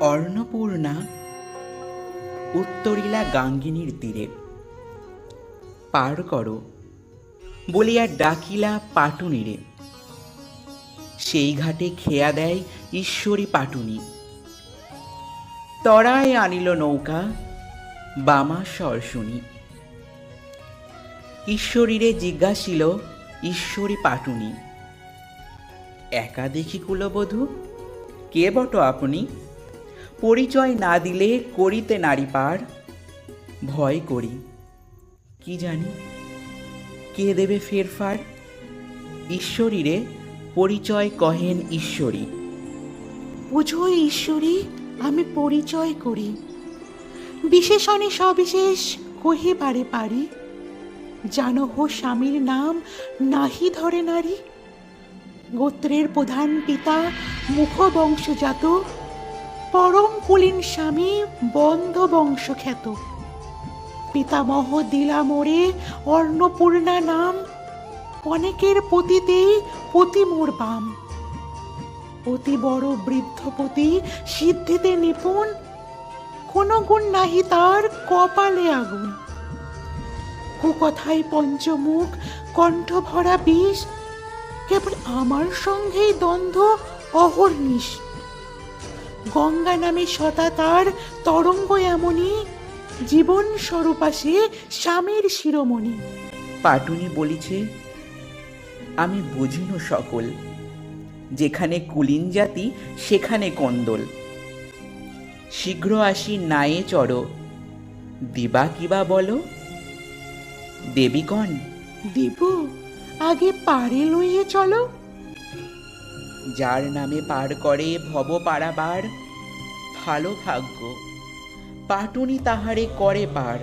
অর্ণপূর্ণা উত্তরিলা গাঙ্গিনীর তীরে। পার করো বলিয়া ডাকিলা পাটুনিরে। সেই ঘাটে খেয়া দেয় ঈশ্বরী পাটুনি। তরায় আনিল নৌকা বামাশ্বর শুনি। ঈশ্বরীরে জিজ্ঞাসিল ঈশ্বরী পাটুনি, একা দেখি কুলবধূ, কে বট আপনি? পরিচয় না দিলে করিতে নারী পার। ভয় করি, কি জানি কে দেবে ফেরফার। ঈশ্বরীরে পরিচয় কহেন ঈশ্বরী। বুঝো ঈশ্বরী, আমি পরিচয় করি, বিশেষণে সবিশেষ কহিবারে পারি। জানো হো স্বামীর নাম নাহি ধরে নারী। গোত্রের প্রধান পিতা মুখ বংশজাত, পরম কুলীন স্বামী বন্ধ বংশ খ্যাত। পিতামহ দিলা মোরে অর্ণপূর্ণা নাম, অনেকের পতিতেই পতি মোর বাম। অতি বড় বৃদ্ধপতি সিদ্ধিতে নিপুণ, কোন গুণ নাহি তার কপালে আগুন। কুকথায় পঞ্চমুখ কণ্ঠ ভরা বিষ, কেবল আমার সঙ্গেই দ্বন্দ্ব অহর্নিশ। গঙ্গা নামে সদা তার তরঙ্গ এমনই, জীবন স্বরূপা সে স্বামীর শিরোমণি। পাটুনি বলিছে, আমি বুঝিনু সকল, যেখানে কুলীন জাতি সেখানে কন্দল। শীঘ্র আসি নায়ে চড়ো, দিবা কিবা বলো। দেবীগণ, দেব, আগে পারে লইয়ে চলো। যার নামে পার করে ভব পারাবার, ভালো ভাগ্য পাটুনি তাহারে করে পার।